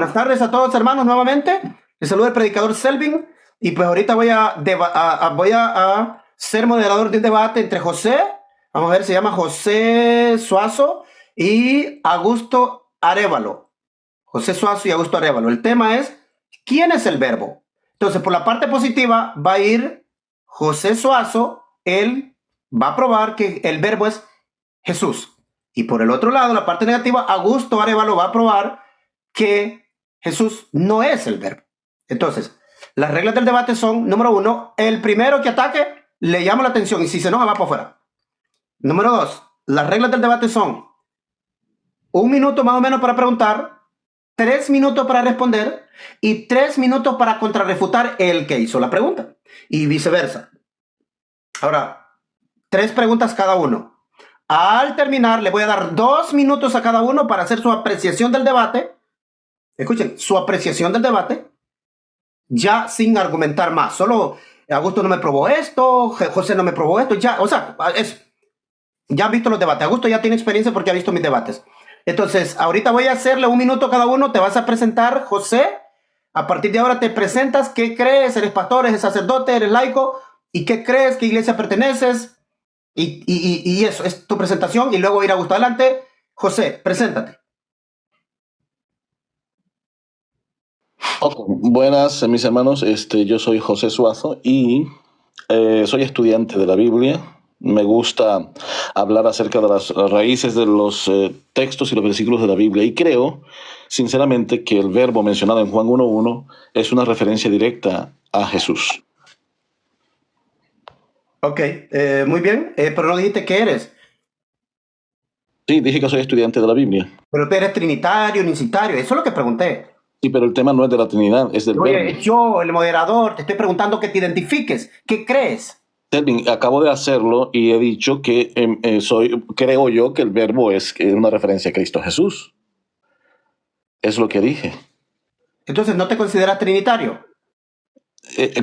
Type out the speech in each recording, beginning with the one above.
Buenas tardes a todos, hermanos, nuevamente. Les saluda el predicador Selvin. Y pues ahorita voy a ser moderador de un debate entre José, vamos a ver, se llama José Suazo y Augusto Arévalo. José Suazo y Augusto Arévalo. El tema es, ¿quién es el verbo? Entonces, por la parte positiva va a ir José Suazo. Él va a probar que el verbo es Jesús. Y por el otro lado, la parte negativa, Augusto Arévalo va a probar que Jesús no es el verbo. Entonces, las reglas del debate son, número 1, el primero que ataque le llama la atención y si se enoja va para afuera. Número 2, las reglas del debate son 1 minuto más o menos para preguntar, 3 minutos para responder y 3 minutos para contrarrefutar el que hizo la pregunta y viceversa. Ahora, 3 preguntas cada uno. Al terminar, le voy a dar 2 minutos a cada uno para hacer su apreciación del debate. Escuchen, su apreciación del debate, ya sin argumentar más. Solo Augusto no me probó esto, José no me probó esto, ya, o sea, ya han visto los debates. Augusto ya tiene experiencia porque ha visto mis debates. Entonces, ahorita voy a hacerle 1 minuto a cada uno. Te vas a presentar, José. A partir de ahora te presentas. ¿Qué crees? ¿Eres pastor? ¿Eres sacerdote? ¿Eres laico? ¿Y qué crees? ¿Qué iglesia perteneces? Y eso es tu presentación. Y luego ir a Augusto. Adelante, José, preséntate. Okay. Buenas, mis hermanos. Yo soy José Suazo y soy estudiante de la Biblia. Me gusta hablar acerca de las raíces de los textos y los versículos de la Biblia. Y creo, sinceramente, que el verbo mencionado en Juan 1:1 es una referencia directa a Jesús. Ok, muy bien. Pero no dijiste qué eres. Sí, dije que soy estudiante de la Biblia. Pero tú eres trinitario, unicitario. Eso es lo que pregunté. Sí, pero el tema no es de la Trinidad, es del verbo. Oye, yo, el moderador, te estoy preguntando que te identifiques. ¿Qué crees? Selvin, acabo de hacerlo y he dicho que creo yo que el verbo es una referencia a Cristo Jesús. Es lo que dije. Entonces, ¿no te consideras trinitario?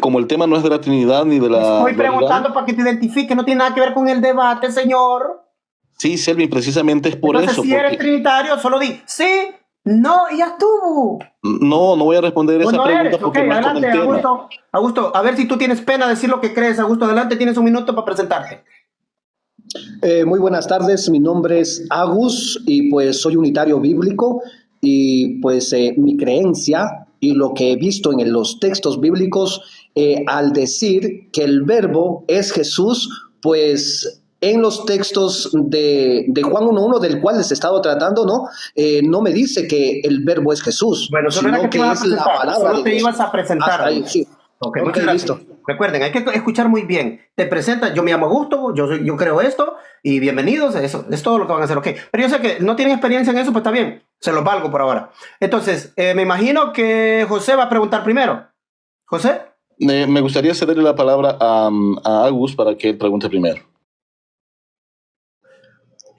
Como el tema no es de la Trinidad ni de la... Estoy preguntando para que te identifiques. No tiene nada que ver con el debate, señor. Sí, Selvin, precisamente es por Entonces, eso. si eres trinitario, solo di sí, no y ya estuvo. No voy a responder Pues esa no pregunta eres. porque Ok, no es con el adelante, tema. Augusto. Augusto, a ver si tú tienes pena de decir lo que crees. Augusto, adelante, tienes 1 minuto para presentarte. Muy buenas tardes, mi nombre es Agus y pues soy unitario bíblico y pues mi creencia y lo que he visto en los textos bíblicos al decir que el verbo es Jesús, pues en los textos de Juan 1:1 del cual les he estado tratando, no me dice que el verbo es Jesús, Bueno, solo era sino que te que ibas a es la presentar. palabra Solo de te Dios. ibas a presentar. Hasta ahí, sí. Ok, Ok, muchas gracias. listo. Recuerden, hay que escuchar muy bien. Te presentas, yo me llamo Augusto, yo creo esto, y bienvenidos, eso es todo lo que van a hacer, ok. Pero yo sé que no tienen experiencia en eso, pues está bien, se los valgo por ahora. Entonces, me imagino que José va a preguntar primero. ¿José? Me gustaría cederle la palabra a Agus para que él pregunte primero.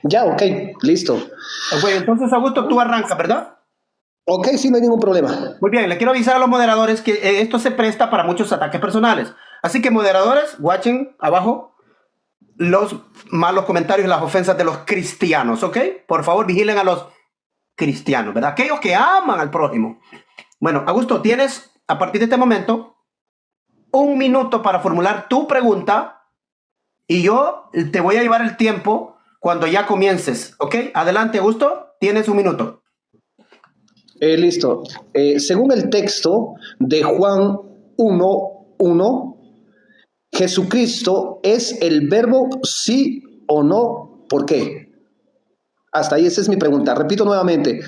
Ya, ok, listo. Ok, entonces, Augusto, tú arrancas, ¿verdad? Ok, sí, no hay ningún problema. Muy bien, le quiero avisar a los moderadores que esto se presta para muchos ataques personales. Así que, moderadores, watchen abajo los malos comentarios y las ofensas de los cristianos, ¿ok? Por favor, vigilen a los cristianos, ¿verdad? Aquellos que aman al prójimo. Bueno, Augusto, tienes a partir de este momento 1 minuto para formular tu pregunta y yo te voy a llevar el tiempo cuando ya comiences, ¿ok? Adelante, Augusto, tienes 1 minuto. Listo. Según el texto de Juan 1:1, Jesucristo es el verbo sí o no. ¿Por qué? Hasta ahí esa es mi pregunta. Repito nuevamente.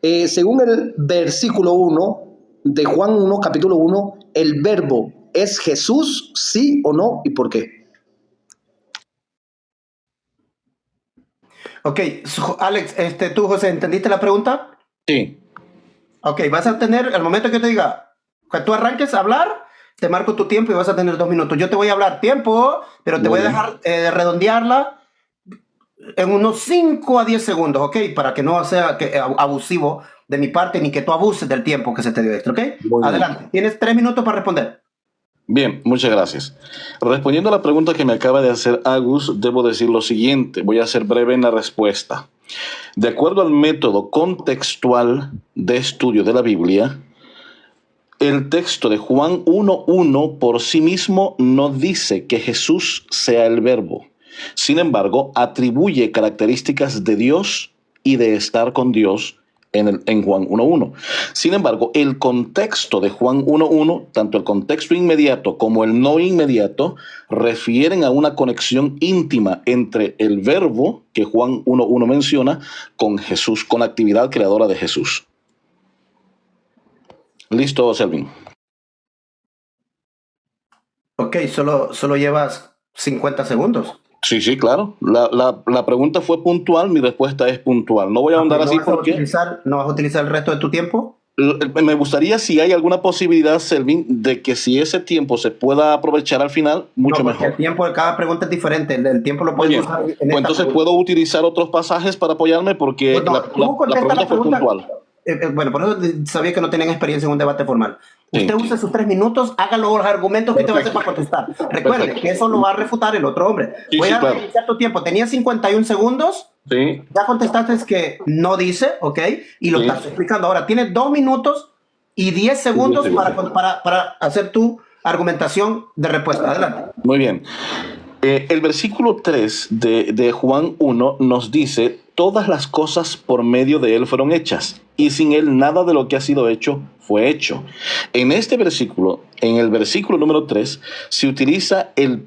Según el versículo 1 de Juan 1, capítulo 1, ¿el verbo es Jesús, sí o no? ¿Y por qué? Ok, Alex, tú, José, ¿entendiste la pregunta? Sí. Ok, vas a tener, al momento que yo te diga, que tú arranques a hablar, te marco tu tiempo y vas a tener 2 minutos. Yo te voy a hablar tiempo, pero te voy a dejar redondearla en unos 5 a 10 segundos, ¿ok? Para que no sea abusivo de mi parte ni que tú abuses del tiempo que se te dio extra, ¿ok? Adelante, tienes 3 minutos para responder. Bien, muchas gracias. Respondiendo a la pregunta que me acaba de hacer Agus, debo decir lo siguiente. Voy a ser breve en la respuesta. De acuerdo al método contextual de estudio de la Biblia, el texto de Juan 1:1 por sí mismo no dice que Jesús sea el Verbo. Sin embargo, atribuye características de Dios y de estar con Dios en Juan 1:1. Sin embargo, el contexto de Juan 1:1, tanto el contexto inmediato como el no inmediato, refieren a una conexión íntima entre el Verbo que Juan 1:1 menciona con Jesús, con la actividad creadora de Jesús. Listo, Selvin. Ok, solo llevas 50 segundos. Sí, claro. La pregunta fue puntual, mi respuesta es puntual. No voy a ahondar así porque ¿No vas a utilizar el resto de tu tiempo? me gustaría, si hay alguna posibilidad, Selvin, de que si ese tiempo se pueda aprovechar al final, mucho No, porque mejor. el tiempo de cada pregunta es diferente. El tiempo lo puedes Oye, usar en pues esta entonces pregunta. puedo utilizar otros pasajes para apoyarme porque Pues no, la tú contesta pregunta la fue pregunta. puntual. Bueno, por eso sabía que no tenían experiencia en un debate formal. Sí. Usted usa sus 3 minutos, haga los argumentos que te va a hacer para contestar. Recuerde Perfecto. que eso lo va a refutar el otro hombre. Sí, Voy sí, a claro. reiniciar tu tiempo. Tenía 51 segundos. Sí, Ya contestaste que no dice, ¿ok? Y lo Sí. estás explicando. Ahora tienes 2 minutos y 10 segundos 10 segundos. para hacer tu argumentación de respuesta. Adelante. muy bien. El versículo 3 de Juan 1 nos dice: todas las cosas por medio de él fueron hechas, y sin él nada de lo que ha sido hecho fue hecho. En este versículo, en el versículo número 3, se utiliza el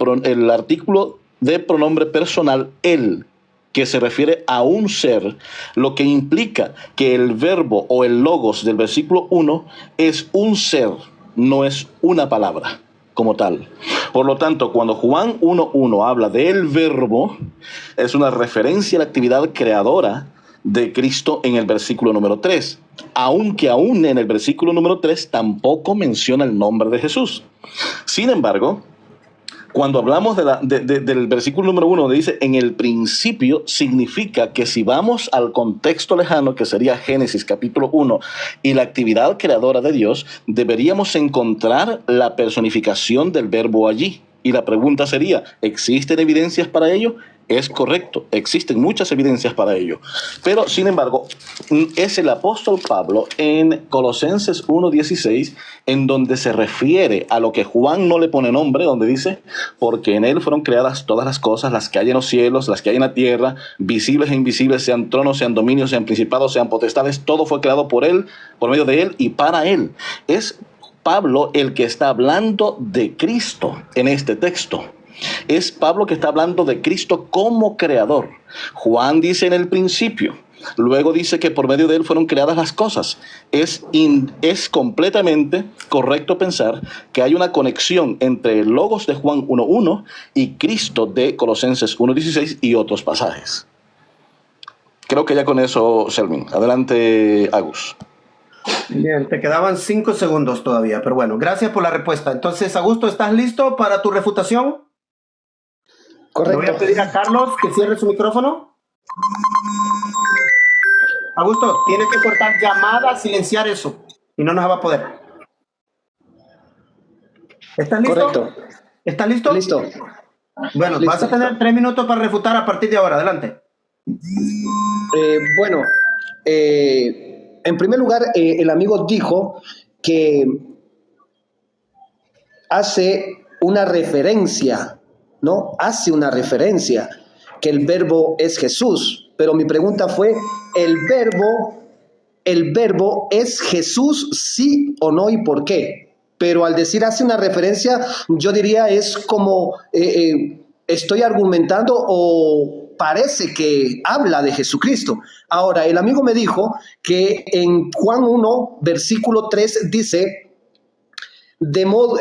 artículo de pronombre personal él, que se refiere a un ser, lo que implica que el verbo o el logos del versículo 1 es un ser, no es una palabra como tal. Por lo tanto, cuando Juan 1:1 habla del verbo, es una referencia a la actividad creadora de Cristo en el versículo número 3, aunque aún en el versículo número 3 tampoco menciona el nombre de Jesús. Sin embargo, cuando hablamos del versículo número 1, donde dice en el principio, significa que si vamos al contexto lejano, que sería Génesis capítulo 1, y la actividad creadora de Dios, deberíamos encontrar la personificación del verbo allí. Y la pregunta sería, ¿existen evidencias para ello? Es correcto, existen muchas evidencias para ello. Pero, sin embargo, es el apóstol Pablo en Colosenses 1:16 en donde se refiere a lo que Juan no le pone nombre, donde dice: porque en él fueron creadas todas las cosas, las que hay en los cielos, las que hay en la tierra, visibles e invisibles, sean tronos, sean dominios, sean principados, sean potestades, todo fue creado por él, por medio de él y para él. Es Pablo el que está hablando de Cristo en este texto. Es Pablo que está hablando de Cristo como creador. Juan dice en el principio, luego dice que por medio de él fueron creadas las cosas. Es completamente correcto pensar que hay una conexión entre el logos de Juan 1:1 y Cristo de Colosenses 1:16 y otros pasajes. Creo que ya con eso, Selvin. Adelante, Agus. Bien, te quedaban 5 segundos todavía, pero bueno, gracias por la respuesta. Entonces, Augusto, ¿estás listo para tu refutación? Le voy a Correcto. pedir a Carlos que cierre su micrófono. Augusto, tiene que cortar llamada, silenciar eso, y no nos va a poder. ¿Estás listo? Correcto. ¿Estás listo? Listo. Bueno, Listo. vas a tener 3 minutos para refutar a partir de ahora. Adelante. Bueno, en primer lugar, el amigo dijo que hace una referencia, ¿no? Hace una referencia que el verbo es Jesús. Pero mi pregunta fue, ¿el verbo es Jesús, sí o no y por qué? Pero al decir hace una referencia, yo diría es como estoy argumentando o parece que habla de Jesucristo. Ahora, el amigo me dijo que en Juan 1, versículo 3 dice, de modo,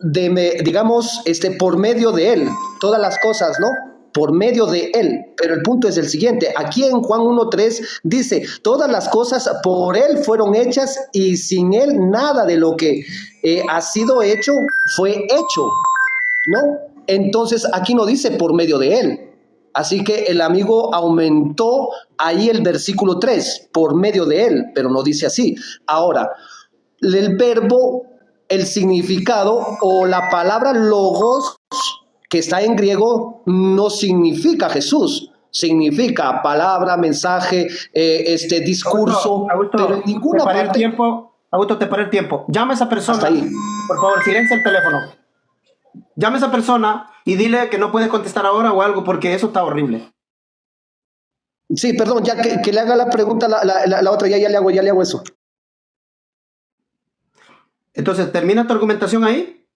digamos, por medio de él, todas las cosas, ¿no? Por medio de él. Pero el punto es el siguiente, aquí en Juan 1:3 dice, todas las cosas por él fueron hechas y sin él nada de lo que ha sido hecho fue hecho, ¿no? Entonces aquí no dice por medio de él. Así que el amigo aumentó ahí el versículo 3, por medio de él, pero no dice así. Ahora, el verbo, el significado o la palabra logos que está en griego no significa Jesús, significa palabra, mensaje, discurso, Augusto, pero en ninguna te paré el parte. tiempo. Augusto, te paré el tiempo. Llama a esa persona. Hasta ahí. Por favor, silencia el teléfono. Llama a esa persona y dile que no puede contestar ahora o algo porque eso está horrible. Sí, perdón, ya que le haga la pregunta la otra, ya le hago eso. Entonces, ¿termina tu argumentación ahí?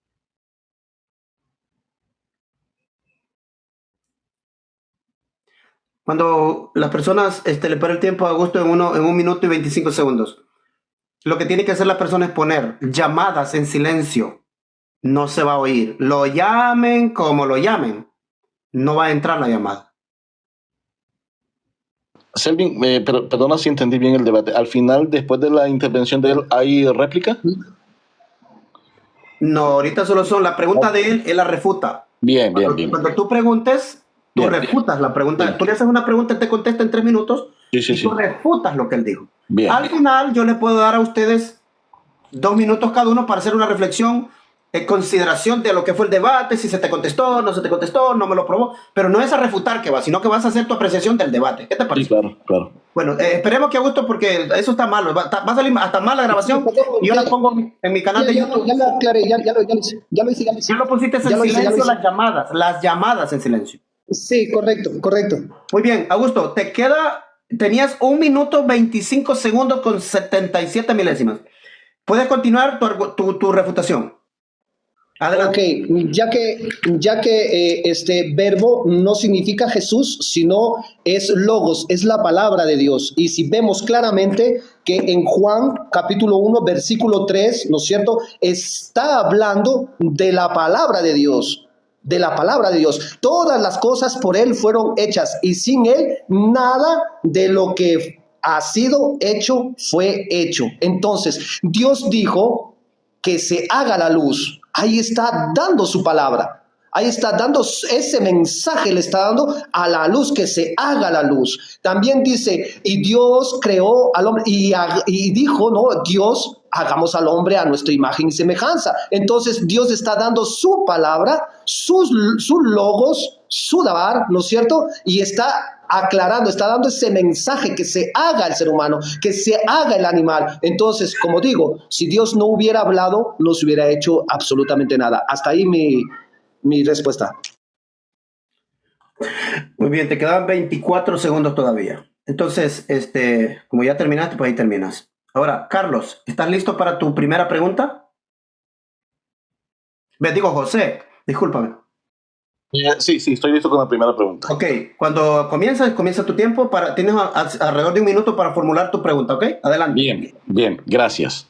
Cuando las personas le para el tiempo a Augusto en 1 minuto y 25 segundos, lo que tiene que hacer la persona es poner llamadas en silencio. No se va a oír. Lo llamen como lo llamen. No va a entrar la llamada. Selvin, pero, perdona si entendí bien el debate. Al final, después de la intervención de él, ¿hay réplica? No, ahorita solo son la pregunta de él, él la refuta. Bien. Cuando tú preguntes, tú Bien. refutas la pregunta. Bien. Tú le haces una pregunta, él te contesta en 3 minutos Sí. y tú refutas lo que él dijo. Bien. Al final, yo le puedo dar a ustedes 2 minutos cada uno para hacer una reflexión en consideración de lo que fue el debate, si se te contestó, no se te contestó, no me lo probó, pero no es a refutar que va, sino que vas a hacer tu apreciación del debate. ¿Qué te parece? Sí, claro. Bueno, esperemos que Augusto, porque eso está malo, va a salir hasta mal la grabación y yo la pongo en mi canal de YouTube. Ya lo aclaré, ya lo hice. Ya lo pusiste en silencio, las llamadas en silencio. Sí, correcto. Muy bien, Augusto, tenías 1 minuto 25 segundos con 77 milésimas. Puedes continuar tu refutación. Adelante. Ok, ya que este verbo no significa Jesús, sino es logos, es la palabra de Dios. Y si vemos claramente que en Juan capítulo 1, versículo 3, ¿no es cierto?, está hablando de la palabra de Dios. De la palabra de Dios. Todas las cosas por Él fueron hechas y sin Él nada de lo que ha sido hecho fue hecho. Entonces, Dios dijo que se haga la luz. Ahí está dando su palabra. Ahí está dando ese mensaje, le está dando a la luz, que se haga la luz. También dice, y Dios creó al hombre, y dijo, no, Dios, hagamos al hombre a nuestra imagen y semejanza. Entonces Dios está dando su palabra, sus logos, su dabar, ¿no es cierto? Y está aclarando, está dando ese mensaje, que se haga el ser humano, que se haga el animal. Entonces, como digo, si Dios no hubiera hablado, no se hubiera hecho absolutamente nada. Hasta ahí mi respuesta. Muy bien, te quedan 24 segundos todavía. Entonces, como ya terminaste, pues ahí terminas. Ahora, Carlos, ¿estás listo para tu primera pregunta? Digo, José, discúlpame. Sí, estoy listo con la primera pregunta. Ok, cuando comienza tu tiempo. Tienes alrededor de 1 minuto para formular tu pregunta, ¿ok? Adelante. Bien, gracias.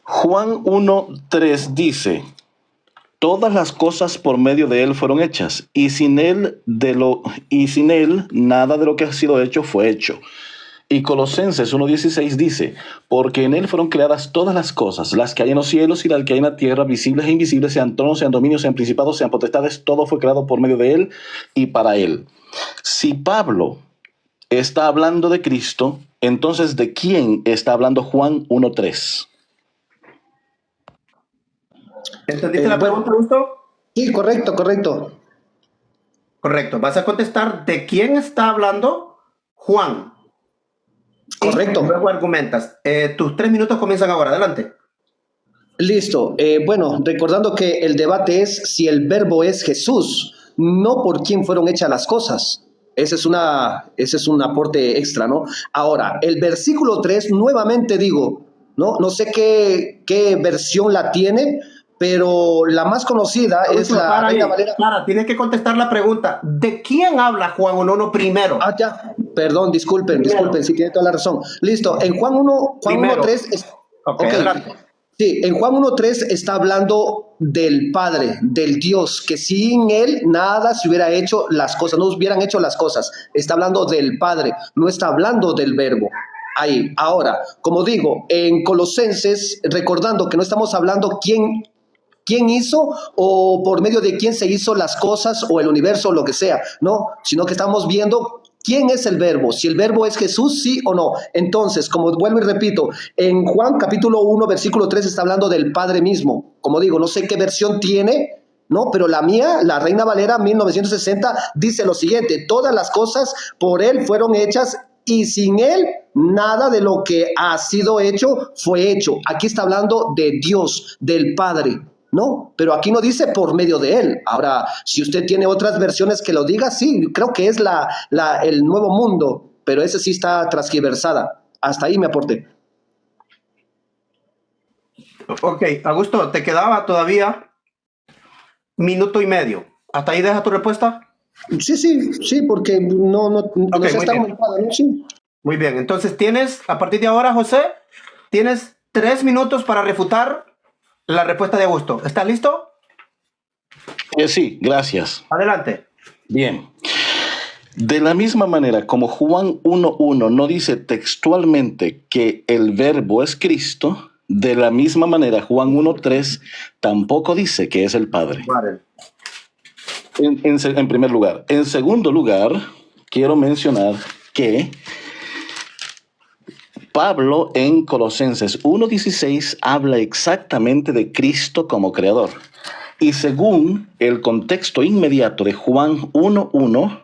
Juan 1:3 dice: todas las cosas por medio de él fueron hechas, y sin él nada de lo que ha sido hecho fue hecho. Y Colosenses 1:16 dice: porque en él fueron creadas todas las cosas, las que hay en los cielos y las que hay en la tierra, visibles e invisibles, sean tronos, sean dominios, sean principados, sean potestades, todo fue creado por medio de él y para él. Si Pablo está hablando de Cristo, entonces ¿de quién está hablando Juan 1:3? ¿Entendiste la pregunta, Augusto? Sí, correcto. Correcto. Vas a contestar de quién está hablando Juan. Correcto. Y luego argumentas. Tus 3 minutos comienzan ahora. Adelante. Listo. Bueno, recordando que el debate es si el verbo es Jesús, no por quién fueron hechas las cosas. Ese es un aporte extra, ¿no? Ahora, el versículo 3, nuevamente digo, no sé qué versión la tiene, pero la más conocida es la Reina Valera. Clara, tienes que contestar la pregunta. ¿De quién habla Juan 1 primero? Ya. Perdón, disculpen, sí, tiene toda la razón. Listo. En Juan 1:3 Okay. Sí, en Juan 1:3 está hablando del Padre, del Dios, que sin Él nada se hubiera hecho las cosas, no hubieran hecho las cosas. Está hablando del Padre, no está hablando del Verbo. Ahí. Ahora, como digo, en Colosenses, recordando que no estamos hablando quién hizo o por medio de quién se hizo las cosas o el universo o lo que sea, no, sino que estamos viendo quién es el verbo, si el verbo es Jesús, sí o no. Entonces, como vuelvo y repito, en Juan capítulo 1, versículo 3 está hablando del Padre mismo. Como digo, no sé qué versión tiene, No, pero la mía, la Reina Valera 1960, dice lo siguiente: todas las cosas por Él fueron hechas y sin Él nada de lo que ha sido hecho fue hecho. Aquí está hablando de Dios, del Padre, ¿no? Pero aquí no dice por medio de Él. Ahora, si usted tiene otras versiones que lo diga, sí, creo que es el Nuevo Mundo, pero ese sí está transgiversada. Hasta ahí me aporté. Ok, Augusto, te quedaba todavía minuto y medio. ¿Hasta ahí deja tu respuesta? Sí, porque no Ok, está muy bien. aumentada, ¿no? Sí. Muy bien, entonces tienes, a partir de ahora, José, tienes 3 minutos para refutar la respuesta de Augusto. ¿Estás listo? Sí, gracias. Adelante. Bien. De la misma manera, como Juan 1.1 no dice textualmente que el verbo es Cristo, de la misma manera Juan 1.3 tampoco dice que es el Padre. Vale. En primer lugar. En segundo lugar, quiero mencionar que Pablo en Colosenses 1.16 habla exactamente de Cristo como creador. Y según el contexto inmediato de Juan 1.1,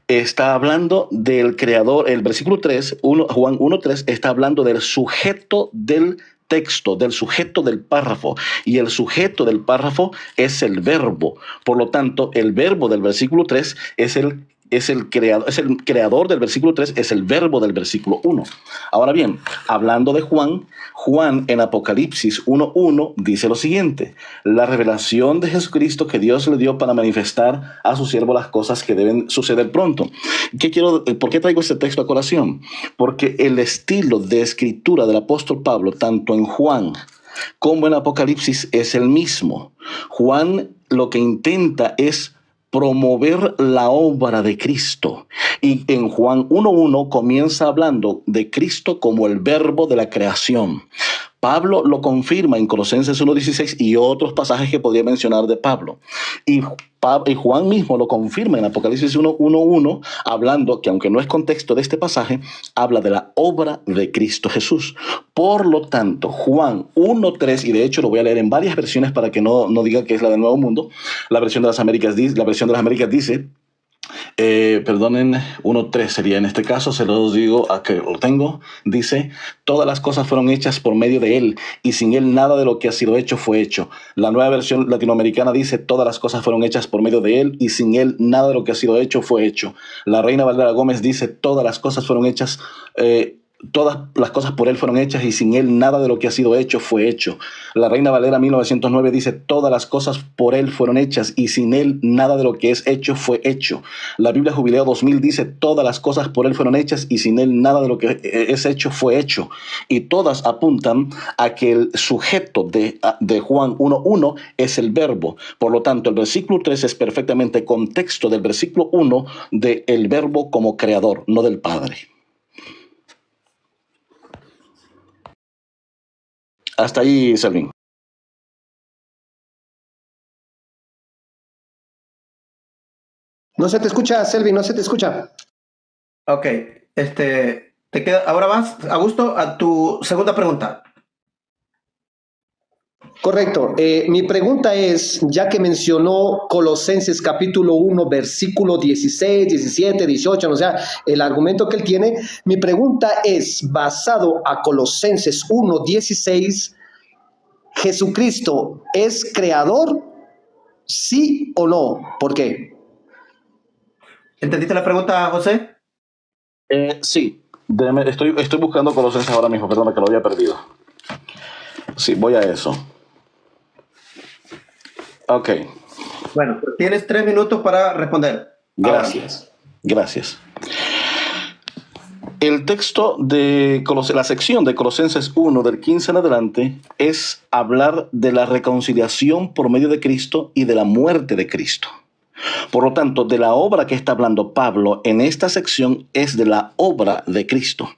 está hablando del creador. El versículo 3, Juan 1.3, está hablando del sujeto del texto, del sujeto del párrafo. Y el sujeto del párrafo es el verbo. Por lo tanto, el verbo del versículo 3 es el creador del versículo 3, es el verbo del versículo 1. Ahora bien, hablando de Juan en Apocalipsis 1.1 dice lo siguiente: la revelación de Jesucristo que Dios le dio para manifestar a su siervo las cosas que deben suceder pronto. ¿Por qué traigo este texto a colación? Porque el estilo de escritura del apóstol Pablo, tanto en Juan como en Apocalipsis, es el mismo. Juan lo que intenta es promover la obra de Cristo. Y en Juan 1.1 comienza hablando de Cristo como el verbo de la creación. Pablo lo confirma en Colosenses 1.16 y otros pasajes que podría mencionar de Pablo. Y Juan mismo lo confirma en Apocalipsis 1.1, hablando que, aunque no es contexto de este pasaje, habla de la obra de Cristo Jesús. Por lo tanto, Juan 1.3, y de hecho lo voy a leer en varias versiones para que no diga que es la del Nuevo Mundo. La versión de las Américas dice, perdonen, 1.3 sería en este caso, se los digo, a que lo tengo, dice: todas las cosas fueron hechas por medio de Él, y sin Él nada de lo que ha sido hecho fue hecho. La nueva versión latinoamericana dice: todas las cosas fueron hechas por medio de Él, y sin Él nada de lo que ha sido hecho fue hecho. La Reina Valera Gómez dice: todas las cosas fueron hechas, todas las cosas por Él fueron hechas, y sin Él nada de lo que ha sido hecho fue hecho. La Reina Valera 1909 dice: todas las cosas por Él fueron hechas, y sin Él nada de lo que es hecho fue hecho. La Biblia Jubileo 2000 dice: todas las cosas por Él fueron hechas, y sin Él nada de lo que es hecho fue hecho. Y todas apuntan a que el sujeto de Juan 1.1 es el verbo. Por lo tanto, el versículo 3 es perfectamente contexto del versículo 1 del verbo como creador, no del Padre. Hasta ahí, Selvin. No se te escucha, Selvin, no se te escucha. Ok, te queda, ahora vas, Augusto, a tu segunda pregunta. Correcto. Mi pregunta es, ya que mencionó Colosenses capítulo 1, versículo 16, 17, 18, o sea, el argumento que él tiene, mi pregunta es, basado a Colosenses 1, 16, ¿Jesucristo es creador? ¿Sí o no? ¿Por qué? ¿Entendiste la pregunta, José? Sí, estoy buscando Colosenses ahora mismo, perdona que lo había perdido. Sí, voy a eso. Ok. Bueno, tienes 3 minutos para responder. Gracias. Gracias. El texto de la sección de Colosenses 1 del 15 en adelante es hablar de la reconciliación por medio de Cristo y de la muerte de Cristo. Por lo tanto, de la obra que está hablando Pablo en esta sección es de la obra de Cristo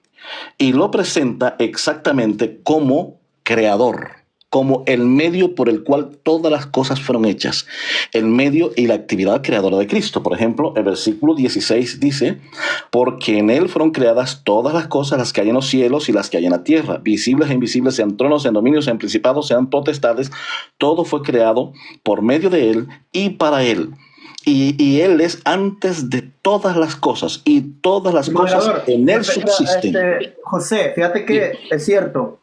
y lo presenta exactamente como creador. como el medio por el cual todas las cosas fueron hechas, el medio y la actividad creadora de Cristo. Por ejemplo, el versículo 16 dice, porque en él fueron creadas todas las cosas, las que hay en los cielos y las que hay en la tierra, visibles e invisibles, sean tronos, sean dominios, sean principados, sean potestades, todo fue creado por medio de él y para él. Y él es antes de todas las cosas, y todas las cosas en él subsisten. José, fíjate que es cierto.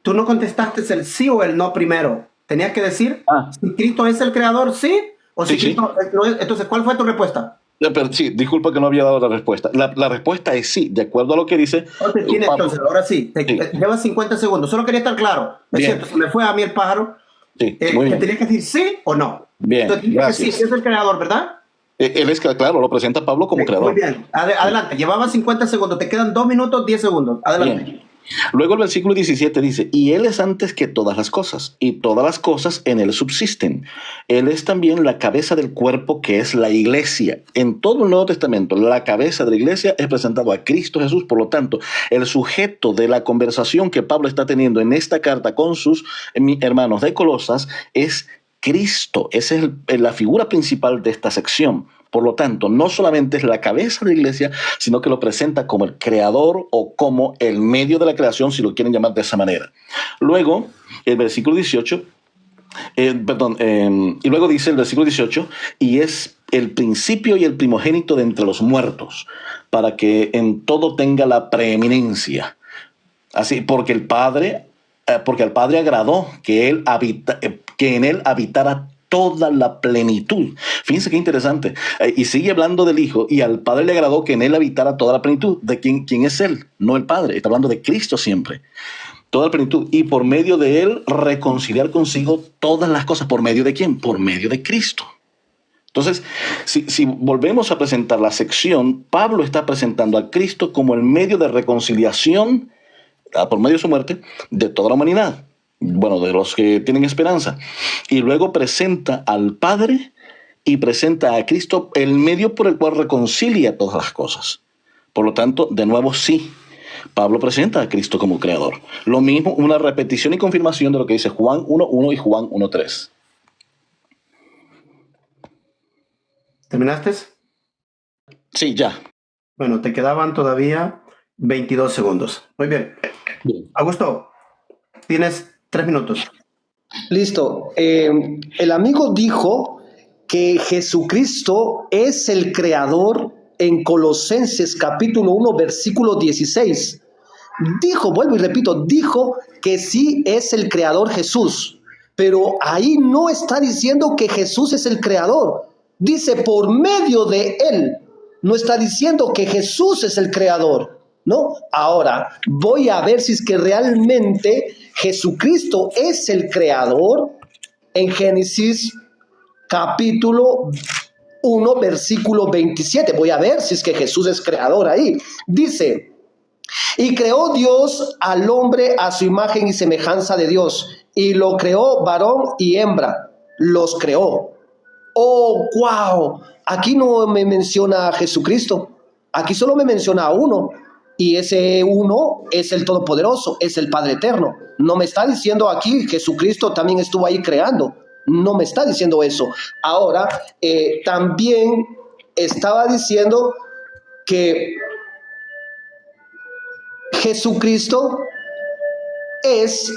Tú no contestaste el sí o el no primero. Tenías que decir si Cristo es el creador, sí, o si Sí, Cristo no es. Entonces, ¿cuál fue tu respuesta? Pero sí, disculpa que no había dado la respuesta. La respuesta es sí, de acuerdo a lo que dice Pablo. Entonces, ahora sí, llevas 50 segundos. Solo quería estar claro. Es Bien. cierto, se me fue a mí el pájaro. Sí, muy bien. Tenías que decir sí o no. Bien, Entonces, gracias. sí, es el creador, ¿verdad? Él es, claro, lo presenta Pablo como creador. Muy bien. Adelante. Llevabas 50 segundos. Te quedan 2 minutos, 10 segundos. Adelante. Bien. Luego el versículo 17 dice, y él es antes que todas las cosas, y todas las cosas en él subsisten. Él es también la cabeza del cuerpo, que es la iglesia. En todo el Nuevo Testamento, la cabeza de la iglesia es presentado a Cristo Jesús. Por lo tanto, el sujeto de la conversación que Pablo está teniendo en esta carta con sus hermanos de Colosas es Cristo. Esa es la figura principal de esta sección. Por lo tanto, no solamente es la cabeza de la iglesia, sino que lo presenta como el creador o como el medio de la creación, si lo quieren llamar de esa manera. Luego, el versículo 18, y luego dice el versículo 18, y es el principio y el primogénito de entre los muertos, para que en todo tenga la preeminencia. Así, porque al Padre agradó que en él habitara toda la plenitud. Fíjense qué interesante. Y sigue hablando del Hijo, y al Padre le agradó que en él habitara toda la plenitud. ¿De quién es él? No el Padre. Está hablando de Cristo siempre. Toda la plenitud. Y por medio de él reconciliar consigo todas las cosas. ¿Por medio de quién? Por medio de Cristo. Entonces, si volvemos a presentar la sección, Pablo está presentando a Cristo como el medio de reconciliación, por medio de su muerte, de toda la humanidad. Bueno, de los que tienen esperanza. Y luego presenta al Padre y presenta a Cristo el medio por el cual reconcilia todas las cosas. Por lo tanto, de nuevo sí, Pablo presenta a Cristo como creador. Lo mismo, una repetición y confirmación de lo que dice Juan 1:1 y Juan 1:3. ¿Terminaste? Sí, ya. Bueno, te quedaban todavía 22 segundos. Muy bien. Augusto, tienes 3 minutos. Listo. El amigo dijo que Jesucristo es el creador en Colosenses capítulo 1, versículo 16. Dijo, vuelvo y repito, dijo que sí es el creador Jesús, pero ahí no está diciendo que Jesús es el creador. Dice por medio de él. No está diciendo que Jesús es el creador, ¿no? Ahora, voy a ver si es que realmente Jesucristo es el creador en Génesis capítulo 1, versículo 27. Voy a ver si es que Jesús es creador ahí. Dice, y creó Dios al hombre a su imagen y semejanza de Dios, y lo creó varón y hembra, los creó. Oh, wow, aquí no me menciona a Jesucristo, aquí solo me menciona a uno, y ese uno es el Todopoderoso, es el Padre Eterno. No me está diciendo aquí Jesucristo también estuvo ahí creando, no me está diciendo eso. Ahora, también estaba diciendo que Jesucristo es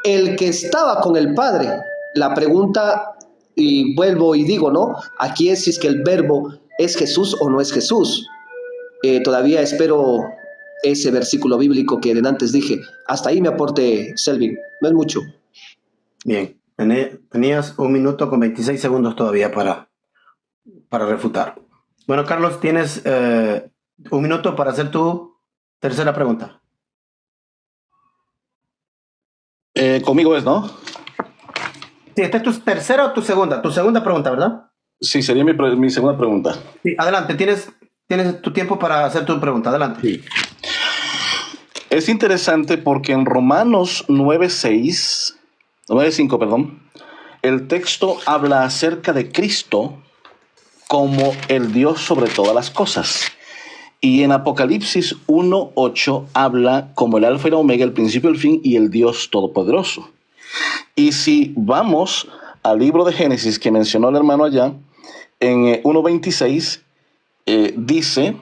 el que estaba con el Padre. La pregunta, y vuelvo y digo, ¿no? Aquí es si es que el verbo es Jesús o no es Jesús. Todavía espero ese versículo bíblico que de antes dije. Hasta ahí me aporte Selvin, no es mucho. Bien, tenías 1 minuto con 26 segundos todavía para refutar. Bueno, Carlos, tienes 1 minuto para hacer tu tercera pregunta. Conmigo es, ¿no? Sí, esta es tu tercera o tu segunda. Tu segunda pregunta, ¿verdad? Sí, sería mi segunda pregunta. Sí, adelante, tienes tu tiempo para hacer tu pregunta. Adelante. Sí. Es interesante porque en Romanos 9:5, el texto habla acerca de Cristo como el Dios sobre todas las cosas. Y en Apocalipsis 1:8 habla como el Alfa y la Omega, el principio y el fin, y el Dios Todopoderoso. Y si vamos al libro de Génesis que mencionó el hermano allá, en 1.26 dice,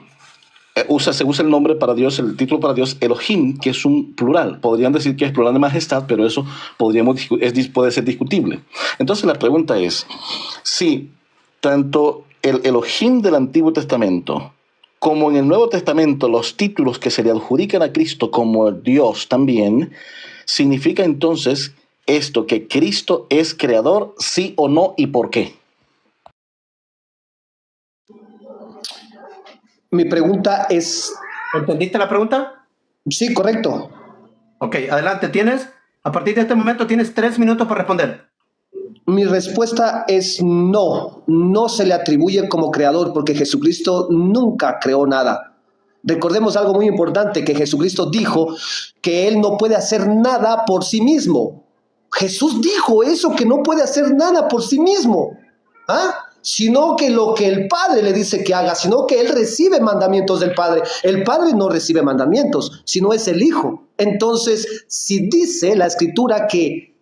se usa el nombre para Dios, el título para Dios, Elohim, que es un plural. Podrían decir que es plural de majestad, pero eso puede ser discutible. Entonces la pregunta es, si tanto el Elohim del Antiguo Testamento como en el Nuevo Testamento los títulos que se le adjudican a Cristo como Dios también, significa entonces esto, que Cristo es creador, sí o no, y por qué. Mi pregunta es, ¿Entendiste la pregunta? sí, correcto. Ok, adelante. A partir de este momento tienes 3 minutos para responder. Mi respuesta es no, no se le atribuye como creador porque Jesucristo nunca creó nada. Recordemos algo muy importante, que Jesucristo dijo que Él no puede hacer nada por sí mismo. Jesús dijo eso, que no puede hacer nada por sí mismo, sino que lo que el Padre le dice que haga, sino que Él recibe mandamientos del Padre. El Padre no recibe mandamientos, sino es el Hijo. Entonces, si dice la Escritura que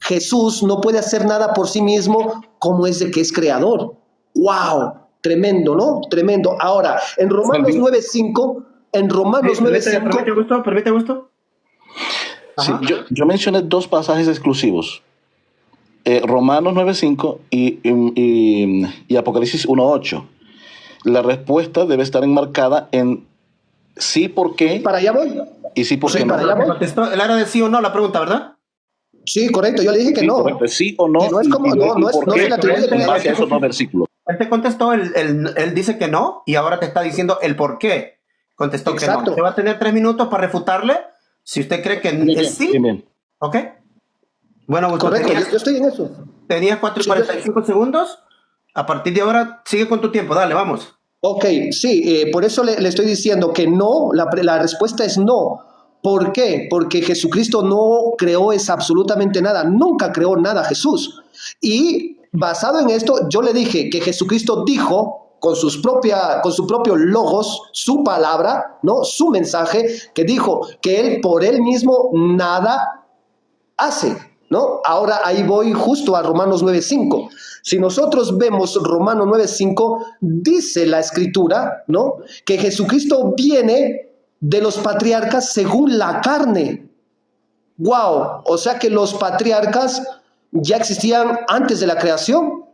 Jesús no puede hacer nada por sí mismo, ¿cómo es de que es creador? ¡Wow! Tremendo, ¿no? Tremendo. Ahora, en Romanos 9.5, Permite, Augusto. Sí, yo mencioné 2 pasajes exclusivos. Romanos 9.5 y Apocalipsis 1.8. La respuesta debe estar enmarcada en sí, por qué. Para allá voy. Y sí, por Sí, qué para no. allá voy. Contestó el área de sí o no la pregunta, ¿verdad? Sí, correcto. Yo le dije que Sí, no. correcto, sí o no. Que no es como, no se le atribuye en base a esos 2 versículos. Él te contestó, él dice que no, y ahora te está diciendo el por qué. Contestó Exacto. que no. Usted va a tener 3 minutos para refutarle si usted cree que es sí. Bien. ¿Ok? Bueno, Augusto, Correcto, yo estoy en eso. tenías 4:45 segundos. A partir de ahora, sigue con tu tiempo. Dale, vamos. Ok, sí, por eso le estoy diciendo que no, la respuesta es no. ¿Por qué? Porque Jesucristo no creó absolutamente nada, nunca creó nada Jesús. Y basado en esto, yo le dije que Jesucristo dijo con su propio logos, su palabra, ¿no? Su mensaje, que dijo que él por él mismo nada hace, ¿no? Ahora ahí voy justo a Romanos 9.5. Si nosotros vemos Romanos 9.5, dice la Escritura, ¿no? Que Jesucristo viene de los patriarcas según la carne. ¡Wow! O sea que los patriarcas ya existían antes de la creación.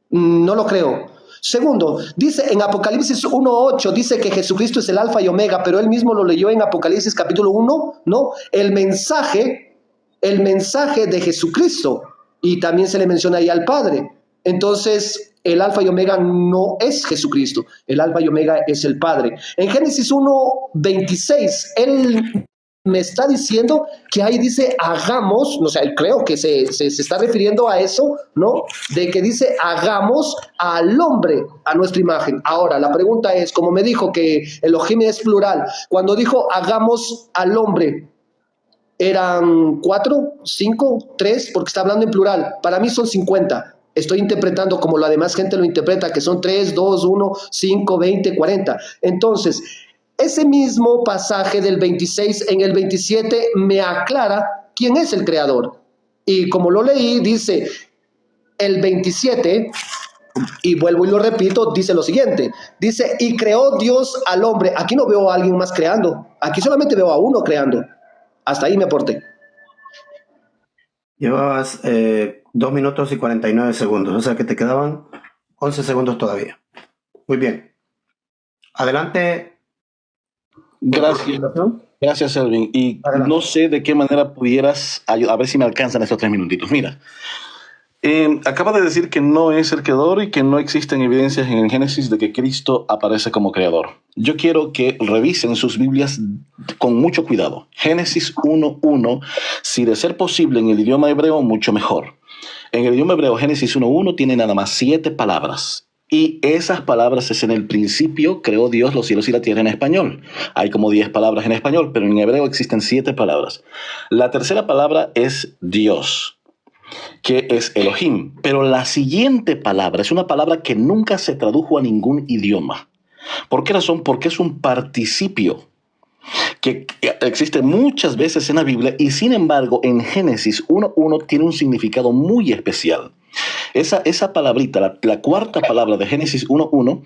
No lo creo. Segundo, dice en Apocalipsis 1.8, dice que Jesucristo es el alfa y omega, pero él mismo lo leyó en Apocalipsis capítulo 1, ¿no? El mensaje de Jesucristo, y también se le menciona ahí al Padre. Entonces, el alfa y omega no es Jesucristo, el alfa y omega es el Padre. En Génesis 1.26, él me está diciendo que ahí dice hagamos, o sea, creo que se está refiriendo a eso, ¿no? De que dice hagamos al hombre a nuestra imagen. Ahora, la pregunta es, como me dijo que Elohim es plural, cuando dijo hagamos al hombre, ¿eran 4, 5, 3? Porque está hablando en plural. Para mí son 50. Estoy interpretando como la demás gente lo interpreta, que son 3, 2, 1, 5, 20, 40. Entonces, ese mismo pasaje del 26 en el 27 me aclara quién es el creador. Y como lo leí, dice el 27, y vuelvo y lo repito, dice lo siguiente. Dice, y creó Dios al hombre. Aquí no veo a alguien más creando. Aquí solamente veo a uno creando. Hasta ahí me aporté. Llevabas 2 minutos y 49 segundos, o sea que te quedaban 11 segundos todavía. Muy bien. Adelante. Gracias, Elvin. Y adelante. No sé de qué manera pudieras ayudar, a ver si me alcanzan estos 3 minutitos. Mira, acaba de decir que no es el creador y que no existen evidencias en el Génesis de que Cristo aparece como creador. Yo quiero que revisen sus Biblias con mucho cuidado. Génesis 1.1, si de ser posible en el idioma hebreo, mucho mejor. En el idioma hebreo, Génesis 1.1 tiene nada más 7 palabras. Y esas palabras es en el principio creó Dios los cielos y la tierra en español. Hay como 10 palabras en español, pero en hebreo existen 7 palabras. La tercera palabra es Dios, que es Elohim. Pero la siguiente palabra es una palabra que nunca se tradujo a ningún idioma. ¿Por qué razón? Porque es un participio que existe muchas veces en la Biblia y sin embargo en Génesis 1:1 tiene un significado muy especial. Esa palabrita, la cuarta palabra de Génesis 1:1,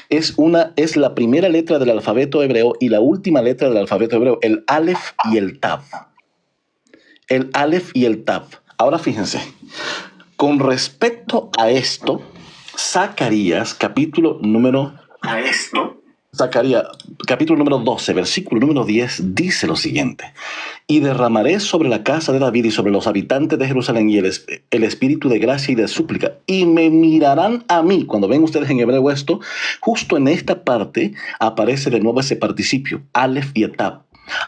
es la primera letra del alfabeto hebreo y la última letra del alfabeto hebreo, el Aleph y el Tav. El Aleph y el Tav. Ahora fíjense, con respecto a esto, Zacarías, capítulo número 12, versículo número 10, dice lo siguiente: y derramaré sobre la casa de David y sobre los habitantes de Jerusalén y el espíritu de gracia y de súplica, y me mirarán a mí. Cuando ven ustedes en hebreo esto, justo en esta parte aparece de nuevo ese participio, Aleph y Tav,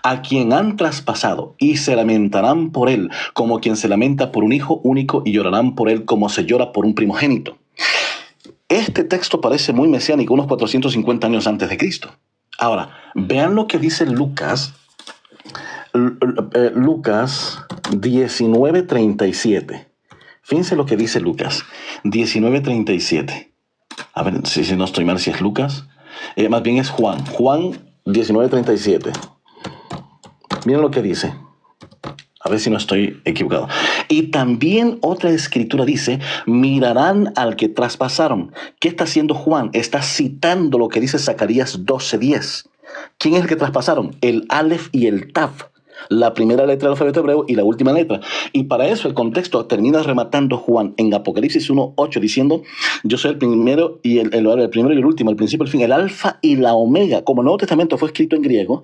a quien han traspasado, y se lamentarán por él como quien se lamenta por un hijo único, y llorarán por él como se llora por un primogénito. Este texto parece muy mesiánico, unos 450 años antes de Cristo. Ahora, vean lo que dice Lucas 19:37. Fíjense lo que dice Lucas 19:37. A ver, si no estoy mal, si es Lucas. Más bien es Juan 19:37. Miren lo que dice. A ver si no estoy equivocado. Y también otra escritura dice: mirarán al que traspasaron. ¿Qué está haciendo Juan? Está citando lo que dice Zacarías 12:10. ¿Quién es el que traspasaron? El Aleph y el Tav. La primera letra del alfabeto hebreo y la última letra. Y para eso el contexto termina rematando Juan en Apocalipsis 1:8 diciendo: yo soy el primero y el primero y el último, el principio y el fin, el alfa y la omega. Como el Nuevo Testamento fue escrito en griego,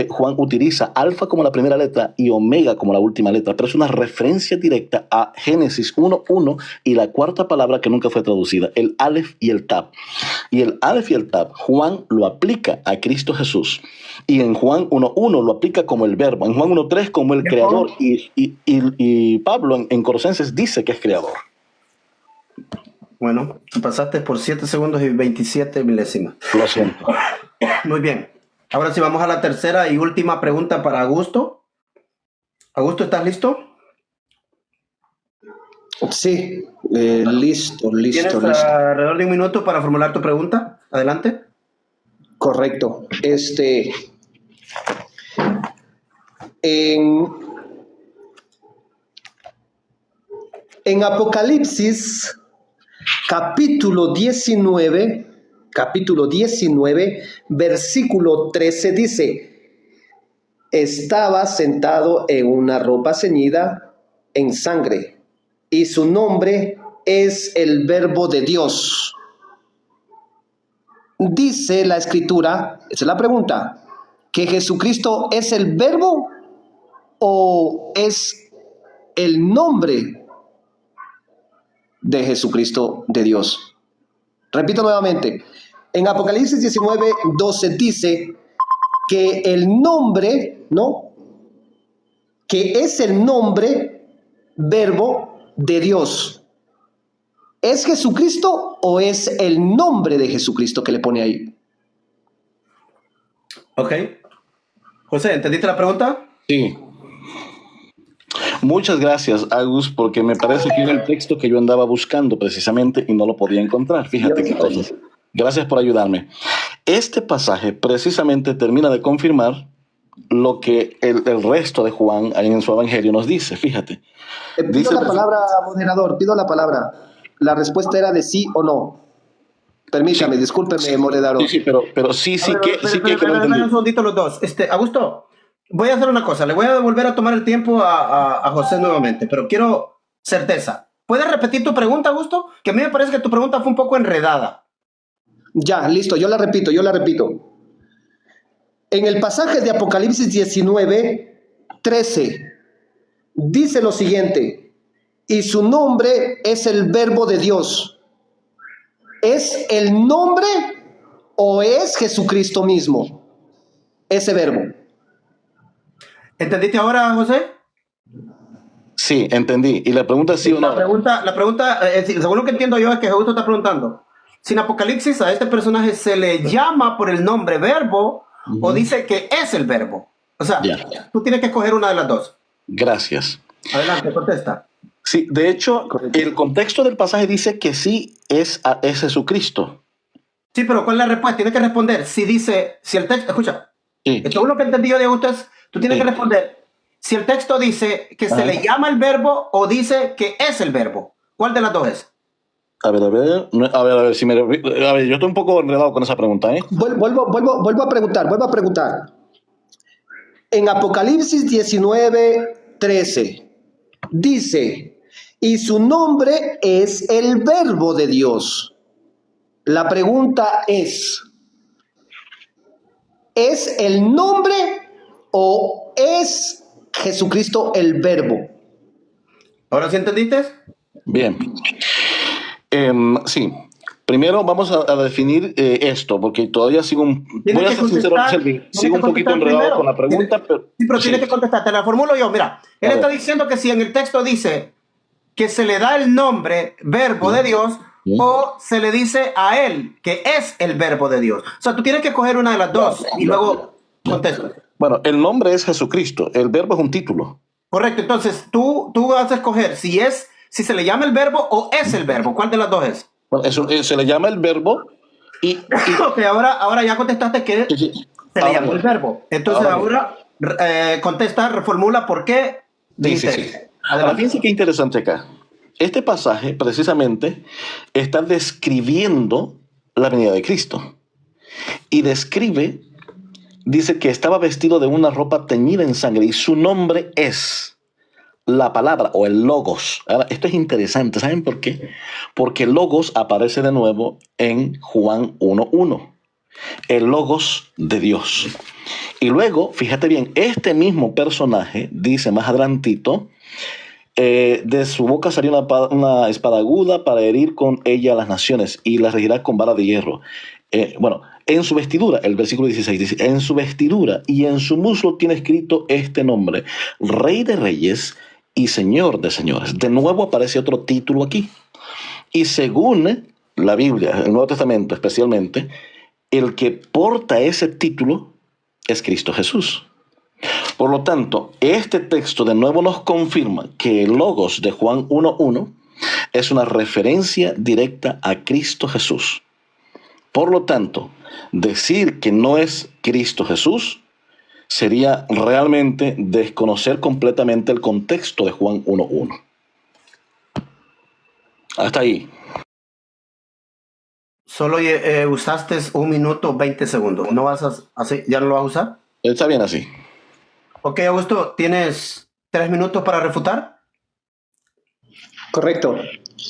Juan utiliza alfa como la primera letra y omega como la última letra, pero es una referencia directa a Génesis 1:1 y la cuarta palabra que nunca fue traducida, el Aleph y el Tav. Y el Aleph y el Tav, Juan lo aplica a Cristo Jesús. Y en Juan 1:1 lo aplica como el verbo. En Juan 1:3 como el creador. Y Pablo en Colosenses dice que es creador. Bueno, pasaste por 7 segundos y 27 milésimas. Lo siento. Muy bien. Ahora sí, vamos a la tercera y última pregunta para Augusto. Augusto, ¿estás listo? Sí, listo. Tienes alrededor de un minuto para formular tu pregunta. Adelante. Correcto. En Apocalipsis, capítulo 19, versículo 13 dice: estaba sentado en una ropa ceñida en sangre, y su nombre es el Verbo de Dios. Dice la Escritura, esa es la pregunta, ¿que Jesucristo es el Verbo o es el nombre de Jesucristo de Dios? Repito nuevamente, en Apocalipsis 19:12 dice que el nombre, ¿no?, que es el nombre Verbo de Dios. ¿Es Jesucristo o es el nombre de Jesucristo que le pone ahí? Ok. José, ¿entendiste la pregunta? Sí. Muchas gracias, Agus, porque me parece que era el texto que yo andaba buscando precisamente y no lo podía encontrar. Fíjate qué cosas. Gracias por ayudarme. Este pasaje precisamente termina de confirmar lo que el resto de Juan en su evangelio nos dice. Fíjate. Pido la palabra, moderador, pido la palabra. La respuesta era de sí o no. Permítame, sí. Discúlpeme, moderador. Sí, pero sí que lo entendí. Un segundito los dos. Augusto, voy a hacer una cosa. Le voy a volver a tomar el tiempo a José nuevamente, pero quiero certeza. ¿Puedes repetir tu pregunta, Augusto? Que a mí me parece que tu pregunta fue un poco enredada. Ya, listo, yo la repito. En el pasaje de Apocalipsis 19:13 dice lo siguiente: y su nombre es el Verbo de Dios. ¿Es el nombre o es Jesucristo mismo ese verbo? ¿Entendiste ahora, José? Sí, entendí. Y la pregunta es sí o no. La pregunta, según lo que entiendo yo, es que Jesús está preguntando si en Apocalipsis a este personaje se le llama por el nombre Verbo o dice que es el Verbo. O sea, tú tienes que escoger una de las dos. Gracias. Adelante, contesta. Sí, de hecho, el contexto del pasaje dice que sí es Jesucristo. Sí, pero ¿cuál es la respuesta? Tiene que responder. Si el texto, escucha, Sí, Según lo que entendí yo de ustedes, tú tienes que sí. responder si el texto dice que se Ajá. le llama el verbo o dice que es el verbo. ¿Cuál de las dos es? A ver, a ver, si me... A ver, yo estoy un poco enredado con esa pregunta, ¿eh? Vuelvo a preguntar. En Apocalipsis 19:13 dice, y su nombre es el Verbo de Dios. La pregunta ¿es el nombre o es Jesucristo el Verbo? ¿Ahora sí entendiste? Bien. Sí. Primero vamos a definir esto, porque todavía sigo voy Tienes a que ser sincero, contestar, Selvin, tienes sigo que un poquito contestar enredado con primero. la pregunta, pero Sí, pero tienes sí. que contestar. Te la formulo yo. Mira, él A está ver. diciendo que si en el texto dice que se le da el nombre verbo de Dios Sí. o se le dice a él que es el verbo de Dios. O sea, tú tienes que coger una de las Ya, dos y ya, luego ya. contestas. Bueno, el nombre es Jesucristo, el verbo es un título. Correcto. Entonces, tú vas a escoger si se le llama el verbo o es el verbo. ¿Cuál de las dos es? Bueno, eso, se le llama el verbo y Ok, ahora ya contestaste que sí, sí. se le Ahora llamó el bien, verbo. Entonces, ahora bien. ahora contesta, reformula por qué Sí, sí, dijiste sí. eso. Ahora, Adelante. fíjense qué interesante acá. Este pasaje precisamente está describiendo la venida de Cristo y describe, dice que estaba vestido de una ropa teñida en sangre y su nombre es la palabra o el logos. Ahora, esto es interesante, ¿saben por qué? Porque el logos aparece de nuevo en Juan 1:1, el logos de Dios. Y luego, fíjate bien, este mismo personaje dice más adelantito, de su boca salió una espada aguda para herir con ella a las naciones y las regirá con vara de hierro. Bueno, en su vestidura, el versículo 16 dice, en su vestidura y en su muslo tiene escrito este nombre, Rey de Reyes y Señor de Señores. De nuevo aparece otro título aquí. Y según la Biblia, el Nuevo Testamento especialmente, el que porta ese título es Cristo Jesús. Por lo tanto, este texto de nuevo nos confirma que el logos de Juan 1:1 es una referencia directa a Cristo Jesús. Por lo tanto, decir que no es Cristo Jesús sería realmente desconocer completamente el contexto de Juan 1:1. Hasta ahí. Solo usaste 1 minuto 20 segundos. ¿No vas ya no lo vas a usar? Está bien así. Ok, Augusto, ¿tienes 3 minutos para refutar? Correcto.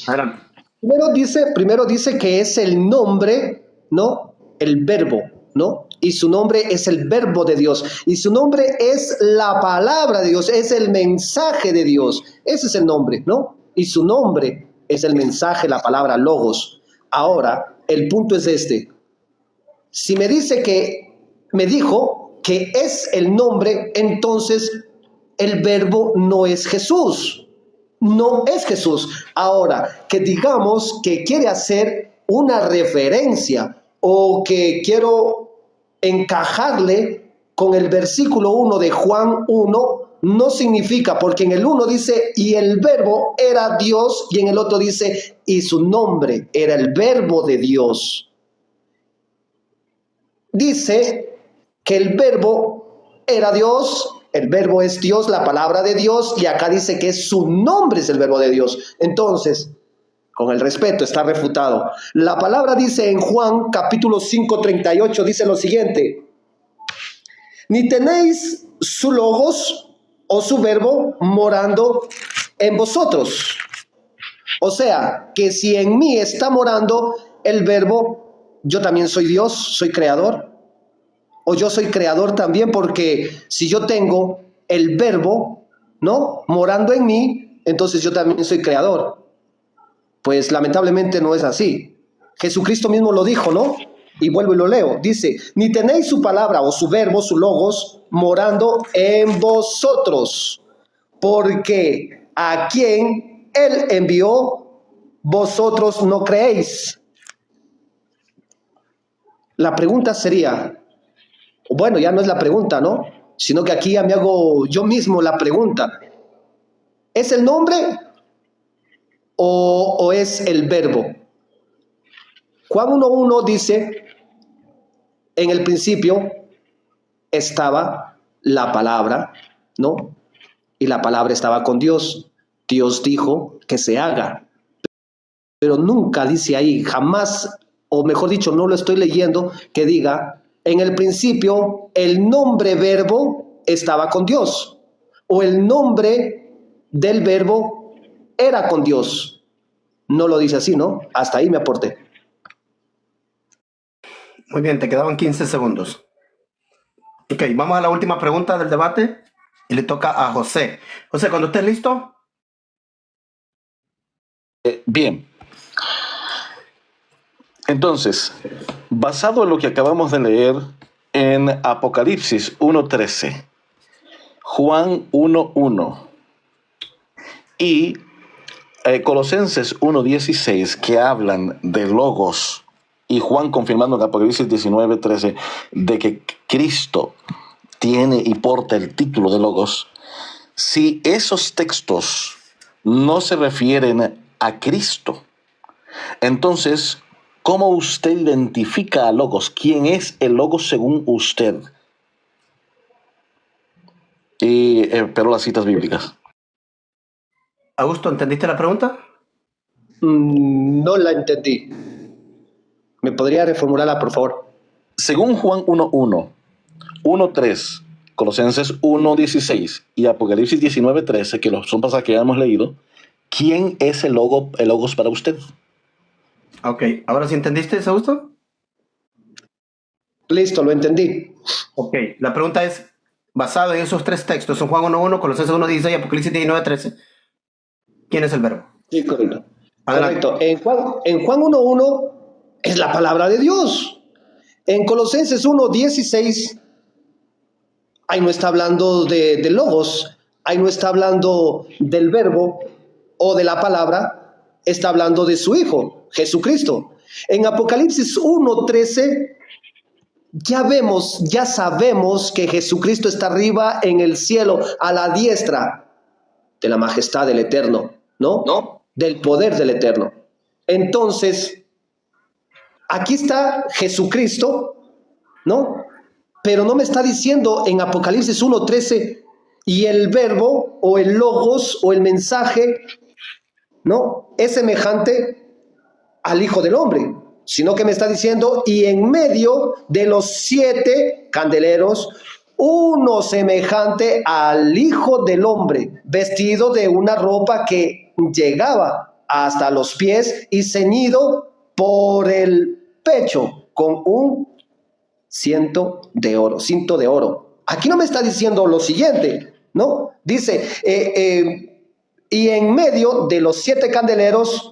Adelante. Primero dice que es el nombre, ¿no? El verbo, ¿no? Y su nombre es el verbo de Dios. Y su nombre es la palabra de Dios, es el mensaje de Dios. Ese es el nombre, ¿no? Y su nombre es el mensaje, la palabra logos. Ahora, el punto es este. Si me dijo que es el nombre, entonces el verbo no es Jesús. No es Jesús. Ahora, que digamos que quiere hacer una referencia o que quiero encajarle con el versículo 1 de Juan 1, no significa, porque en el 1 dice, y el verbo era Dios, y en el otro dice, y su nombre era el verbo de Dios. Dice que el verbo era Dios, el verbo es Dios, la palabra de Dios, y acá dice que su nombre es el verbo de Dios. Entonces, con el respeto, está refutado. La palabra dice en Juan capítulo 5:38, dice lo siguiente, ni tenéis su logos o su verbo morando en vosotros. O sea, que si en mí está morando el verbo, yo también soy Dios, soy creador. O yo soy creador también, porque si yo tengo el verbo, ¿no? Morando en mí, entonces yo también soy creador. Pues lamentablemente no es así. Jesucristo mismo lo dijo, ¿no? Y vuelvo y lo leo. Dice, ni tenéis su palabra o su verbo, su logos, morando en vosotros, porque a quien él envió, vosotros no creéis. La pregunta sería, bueno, ya no es la pregunta, ¿no? Sino que aquí ya me hago yo mismo la pregunta. ¿Es el nombre o es el verbo? Juan 1:1 dice, en el principio estaba la palabra, ¿no? Y la palabra estaba con Dios. Dios dijo que se haga, pero nunca dice ahí, jamás, o mejor dicho, no lo estoy leyendo, que diga, en el principio el nombre verbo estaba con Dios, o el nombre del verbo era con Dios. No lo dice así, ¿no? Hasta ahí me aporté. Muy bien, te quedaban 15 segundos. Ok, vamos a la última pregunta del debate y le toca a José. José, cuando estés listo. Bien. Entonces, basado en lo que acabamos de leer en Apocalipsis 1:13, Juan 1:1 y Colosenses 1:16, que hablan de Logos, y Juan confirmando en Apocalipsis 19:13 de que Cristo tiene y porta el título de Logos, si esos textos no se refieren a Cristo, entonces, ¿cómo usted identifica a Logos? ¿Quién es el Logos según usted? Pero las citas bíblicas. Augusto, ¿entendiste la pregunta? No la entendí. ¿Me podría reformularla, por favor? Según Juan 1:1, 1:3, Colosenses 1:16 y Apocalipsis 19:13, que son pasajes que ya hemos leído, ¿quién es el Logos para usted? Ok, ¿ahora sí entendiste, Augusto? Listo, lo entendí. Ok, la pregunta es, basado en esos tres textos, en Juan 1:1, Colosenses 1:16 y Apocalipsis 19:13, ¿quién es el verbo? Sí, correcto. Adelante. Correcto. En Juan 1:1 es la palabra de Dios. En Colosenses 1:16, ahí no está hablando de logos, ahí no está hablando del verbo o de la palabra, está hablando de su Hijo, Jesucristo. En Apocalipsis 1:13 ya sabemos que Jesucristo está arriba en el cielo, a la diestra de la majestad del Eterno, ¿no? Del poder del Eterno. Entonces, aquí está Jesucristo, ¿no? Pero no me está diciendo en Apocalipsis 1:13 y el verbo o el logos o el mensaje, ¿no? Es semejante al Hijo del Hombre, sino que me está diciendo, y en medio de los 7 candeleros, uno semejante al Hijo del Hombre, vestido de una ropa que llegaba hasta los pies y ceñido por el pecho con un cinto de oro. Aquí no me está diciendo lo siguiente, ¿no? Dice, y en medio de los 7 candeleros,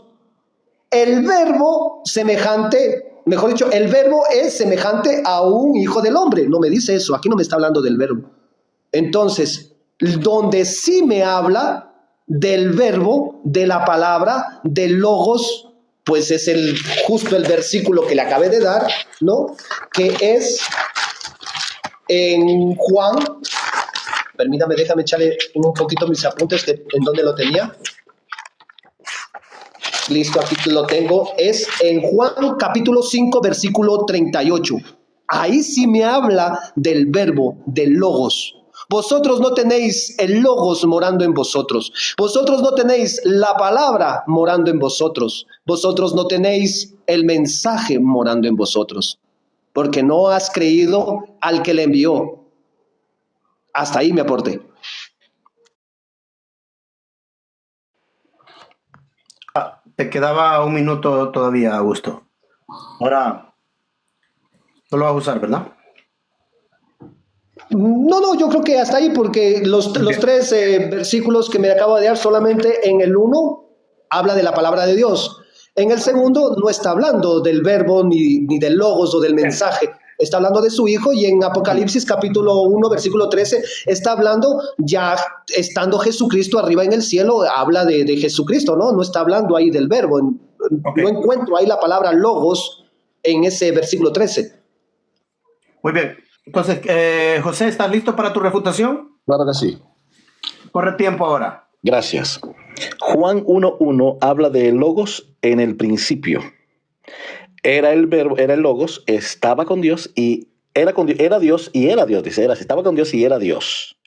el verbo semejante, mejor dicho, el verbo es semejante a un hijo del hombre. No me dice eso, aquí no me está hablando del verbo. Entonces, donde sí me habla del verbo, de la palabra, del logos, pues es justo el versículo que le acabé de dar, ¿no? Que es en Juan, permítame, déjame echarle un poquito mis apuntes en donde lo tenía. Listo, aquí lo tengo. Es en Juan capítulo 5, versículo 38. Ahí sí me habla del verbo, del logos. Vosotros no tenéis el logos morando en vosotros. Vosotros no tenéis la palabra morando en vosotros. Vosotros no tenéis el mensaje morando en vosotros. Porque no has creído al que le envió. Hasta ahí me aporté. Te quedaba un minuto todavía, Augusto. Ahora, no lo vas a usar, ¿verdad? No, yo creo que hasta ahí, porque los 3 versículos que me acabo de dar, solamente en el 1 habla de la palabra de Dios. En el segundo no está hablando del verbo ni del logos o del mensaje. Está hablando de su Hijo, y en Apocalipsis capítulo 1, versículo 13, está hablando ya estando Jesucristo arriba en el cielo, habla de Jesucristo, ¿no? No está hablando ahí del verbo. No encuentro ahí la palabra logos en ese versículo 13. Muy bien. Entonces, José, ¿estás listo para tu refutación? Claro que sí. Corre tiempo ahora. Gracias. Juan 1:1 habla de Logos en el principio. Era el verbo, era el Logos, estaba con Dios y era Dios y era Dios, dice, estaba con Dios y era Dios.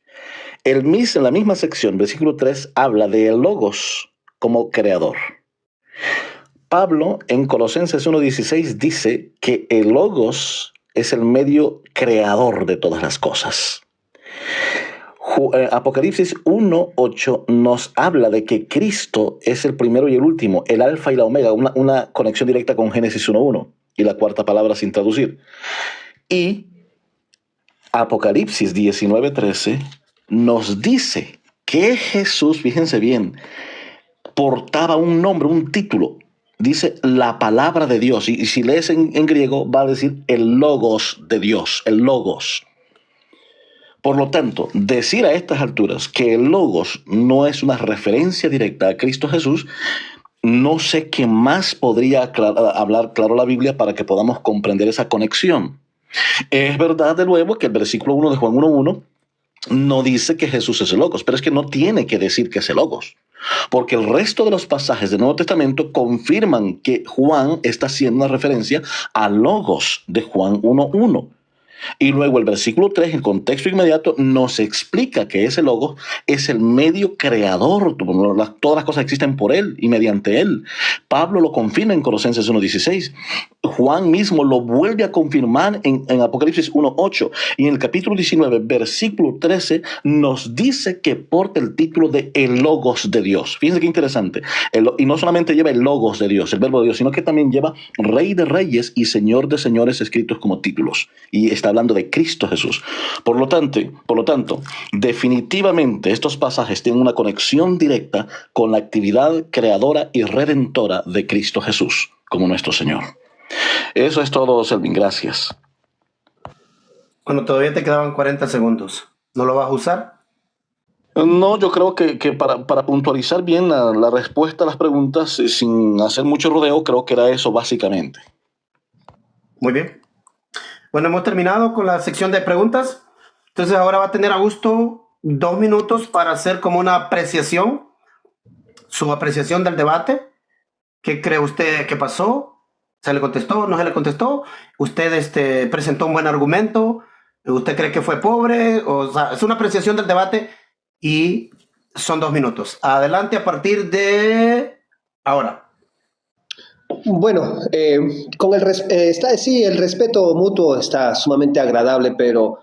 En la misma sección, versículo 3, habla de el Logos como creador. Pablo en Colosenses 1:16 dice que el Logos es el medio creador de todas las cosas. Apocalipsis 1:8 nos habla de que Cristo es el primero y el último, el alfa y la omega, una conexión directa con Génesis 1:1 y la cuarta palabra sin traducir. Y Apocalipsis 19:13 nos dice que Jesús, fíjense bien, portaba un nombre, un título. Dice la palabra de Dios. Y si lees en griego, va a decir el Logos de Dios, el Logos. Por lo tanto, decir a estas alturas que el Logos no es una referencia directa a Cristo Jesús, no sé qué más podría hablar claro la Biblia para que podamos comprender esa conexión. Es verdad, de nuevo, que el versículo 1 de Juan 1:1 no dice que Jesús es el Logos, pero es que no tiene que decir que es el Logos, porque el resto de los pasajes del Nuevo Testamento confirman que Juan está haciendo una referencia al Logos de Juan 1:1. Y luego el versículo 3, en contexto inmediato, nos explica que ese Logos es el medio creador. Todas las cosas existen por él y mediante él. Pablo lo confirma en Colosenses 1:16. Juan mismo lo vuelve a confirmar en Apocalipsis 1:8. Y en el capítulo 19, versículo 13, nos dice que porta el título de el Logos de Dios. Fíjense qué interesante. Y no solamente lleva el Logos de Dios, el verbo de Dios, sino que también lleva Rey de Reyes y Señor de Señores escritos como títulos. Y está hablando de Cristo Jesús. Por lo tanto, definitivamente estos pasajes tienen una conexión directa con la actividad creadora y redentora de Cristo Jesús como nuestro Señor. Eso es todo, Selvin. Gracias. Bueno, todavía te quedaban 40 segundos. ¿No lo vas a usar? No, yo creo que para puntualizar bien la respuesta a las preguntas, sin hacer mucho rodeo, creo que era eso básicamente. Muy bien. Bueno, hemos terminado con la sección de preguntas. Entonces ahora va a tener Augusto 2 minutos para hacer como una apreciación, su apreciación del debate. ¿Qué cree usted que pasó? ¿Se le contestó? ¿No se le contestó? ¿Usted presentó un buen argumento? ¿Usted cree que fue pobre? O sea, es una apreciación del debate y son 2 minutos. Adelante a partir de ahora. Bueno, con el respeto mutuo está sumamente agradable, pero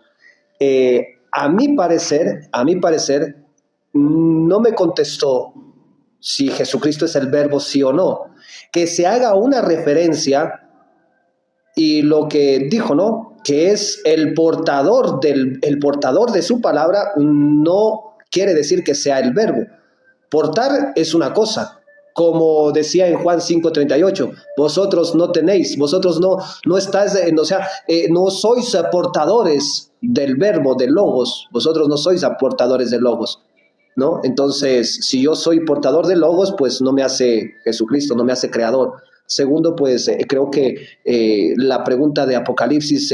a mi parecer, no me contestó si Jesucristo es el verbo, sí o no. Que se haga una referencia y lo que dijo, ¿no? Que es el portador de su palabra, no quiere decir que sea el verbo. Portar es una cosa, como decía en Juan 5:38, vosotros no tenéis, vosotros no estáis, no sois portadores del verbo, del logos, vosotros no sois portadores del logos, ¿no? Entonces, si yo soy portador del logos, pues no me hace Jesucristo, no me hace creador. Segundo, pues creo que la pregunta de Apocalipsis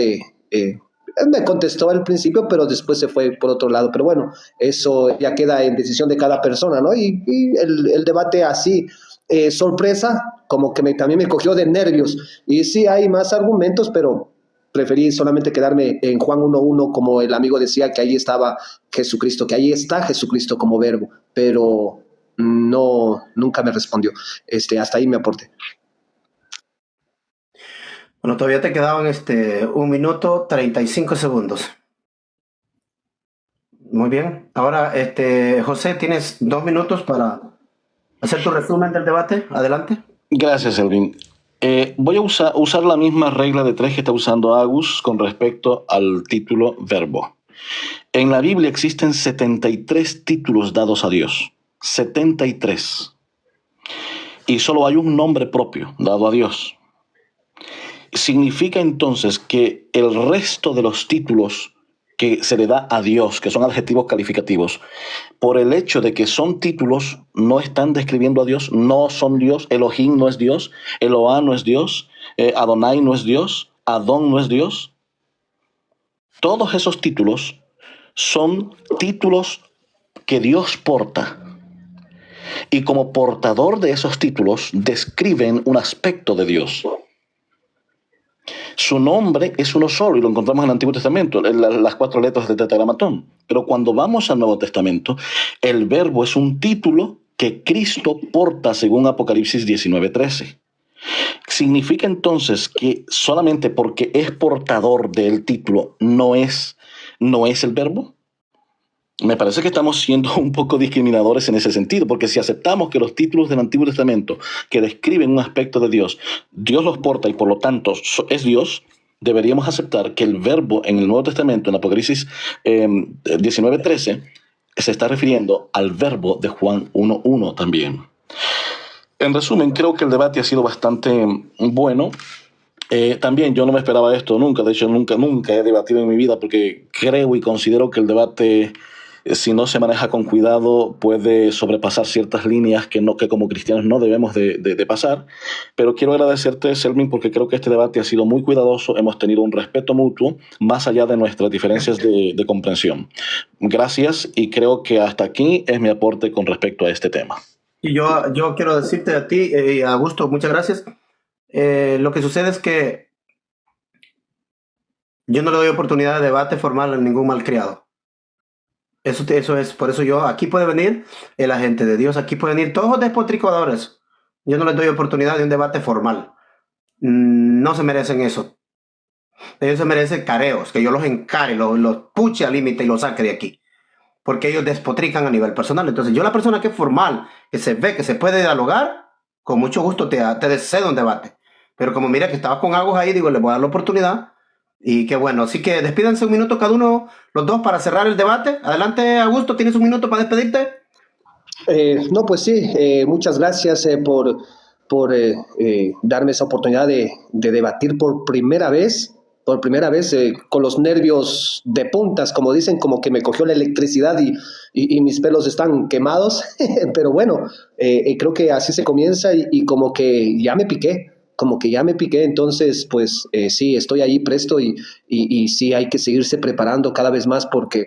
me contestó al principio, pero después se fue por otro lado. Pero bueno, eso ya queda en decisión de cada persona, ¿no? Y el debate así, sorpresa, como que también me cogió de nervios. Y sí hay más argumentos, pero preferí solamente quedarme en Juan 1:1, como el amigo decía, que ahí estaba Jesucristo, que ahí está Jesucristo como verbo, pero no, nunca me respondió. Hasta ahí me aporté. Bueno, todavía te quedaban 1 minuto 35 segundos. Muy bien. Ahora, José, tienes 2 minutos para hacer tu resumen del debate. Adelante. Gracias, Selvin. Voy a usar la misma regla de 3 que está usando Agus con respecto al título verbo. En la Biblia existen 73 títulos dados a Dios. 73. Y solo hay un nombre propio dado a Dios. Significa entonces que el resto de los títulos que se le da a Dios, que son adjetivos calificativos, por el hecho de que son títulos, no están describiendo a Dios, no son Dios. Elohim no es Dios, Eloah no es Dios, Adonai no es Dios, Adón no es Dios. Todos esos títulos son títulos que Dios porta. Y como portador de esos títulos, describen un aspecto de Dios. Su nombre es uno solo y lo encontramos en el Antiguo Testamento, las 4 letras del Tetragramatón. Pero cuando vamos al Nuevo Testamento, el verbo es un título que Cristo porta según Apocalipsis 19:13. ¿Significa entonces que solamente porque es portador del título no es el verbo? Me parece que estamos siendo un poco discriminadores en ese sentido, porque si aceptamos que los títulos del Antiguo Testamento que describen un aspecto de Dios, Dios los porta y por lo tanto es Dios, deberíamos aceptar que el verbo en el Nuevo Testamento, en Apocalipsis 19:13, se está refiriendo al verbo de Juan 1:1 también. En resumen, creo que el debate ha sido bastante bueno. También yo no me esperaba esto nunca, de hecho nunca he debatido en mi vida porque creo y considero que el debate, si no se maneja con cuidado, puede sobrepasar ciertas líneas que como cristianos no debemos de pasar. Pero quiero agradecerte, Selvin, porque creo que este debate ha sido muy cuidadoso, hemos tenido un respeto mutuo más allá de nuestras diferencias de comprensión. Gracias y creo que hasta aquí es mi aporte con respecto a este tema. Y yo quiero decirte a ti y a Augusto, muchas gracias. Lo que sucede es que yo no le doy oportunidad de debate formal a ningún malcriado. Eso es, por eso aquí puede venir el agente de Dios, aquí pueden venir todos los despotricadores. Yo no les doy oportunidad de un debate formal. No se merecen eso. Ellos se merecen careos, que yo los encare, los puche al límite y los saque de aquí. Porque ellos despotrican a nivel personal. Entonces yo, la persona que es formal, que se ve que se puede dialogar, con mucho gusto te cedo un debate. Pero como mira que estabas con Agus ahí, digo, le voy a dar la oportunidad. Y qué bueno. Así que despídanse un minuto cada uno, los dos, para cerrar el debate. Adelante, Augusto, ¿tienes un minuto para despedirte? No, pues sí, muchas gracias por darme esa oportunidad de debatir por primera vez, con los nervios de puntas, como dicen, como que me cogió la electricidad y mis pelos están quemados, pero bueno, creo que así se comienza y como que ya me piqué. Entonces pues sí, estoy ahí presto y sí hay que seguirse preparando cada vez más porque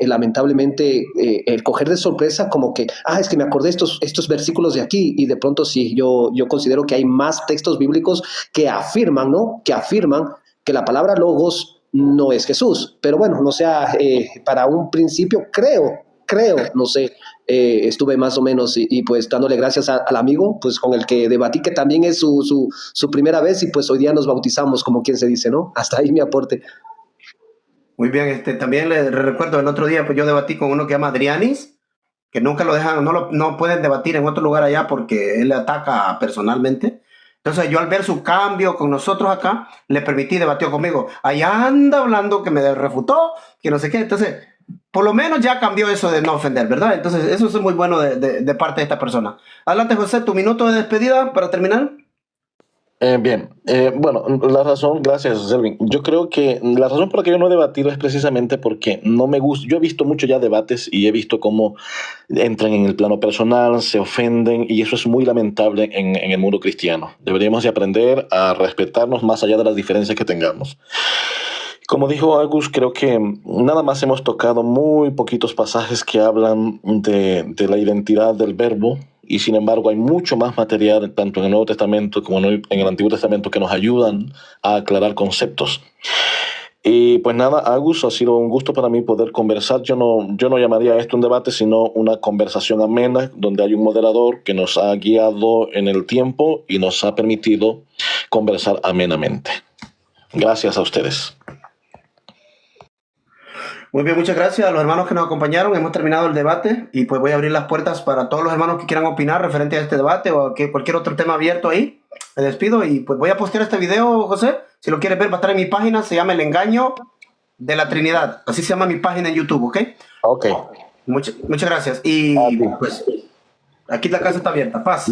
lamentablemente el coger de sorpresa como que, es que me acordé estos versículos de aquí y de pronto sí, yo considero que hay más textos bíblicos que afirman, ¿no? Que afirman que la palabra logos no es Jesús, pero bueno, no sea, para un principio creo, no sé, estuve más o menos y pues dándole gracias al amigo, pues con el que debatí, que también es su primera vez y pues hoy día nos bautizamos, como quien se dice, ¿no? Hasta ahí mi aporte. Muy bien, también le recuerdo el otro día, pues yo debatí con uno que se llama Adrianis, que nunca lo dejan, no pueden debatir en otro lugar allá porque él le ataca personalmente. Entonces yo, al ver su cambio con nosotros acá, le permití, debatió conmigo. Allá anda hablando que me refutó, que no sé qué. Entonces, por lo menos ya cambió eso de no ofender, ¿verdad? Entonces eso es muy bueno de parte de esta persona. Adelante, José, tu minuto de despedida para terminar. Bien, bueno, la razón, gracias, Selvin. Yo creo que la razón por la que yo no he debatido es precisamente porque no me gusta. Yo he visto mucho ya debates y he visto cómo entran en el plano personal, se ofenden, y eso es muy lamentable en el mundo cristiano. Deberíamos de aprender a respetarnos más allá de las diferencias que tengamos. Como dijo Agus, creo que nada más hemos tocado muy poquitos pasajes que hablan de la identidad del verbo. Y sin embargo hay mucho más material, tanto en el Nuevo Testamento como en el Antiguo Testamento, que nos ayudan a aclarar conceptos. Y pues nada, Agus, ha sido un gusto para mí poder conversar. Yo no llamaría esto un debate, sino una conversación amena, donde hay un moderador que nos ha guiado en el tiempo y nos ha permitido conversar amenamente. Gracias a ustedes. Muy bien, muchas gracias a los hermanos que nos acompañaron. Hemos terminado el debate y pues voy a abrir las puertas para todos los hermanos que quieran opinar referente a este debate o que cualquier otro tema abierto ahí. Me despido y pues voy a postear este video, José. Si lo quieres ver, va a estar en mi página. Se llama El Engaño de la Trinidad. Así se llama mi página en YouTube, ¿ok? Ok. Muchas gracias. Y pues aquí la casa está abierta. Paz.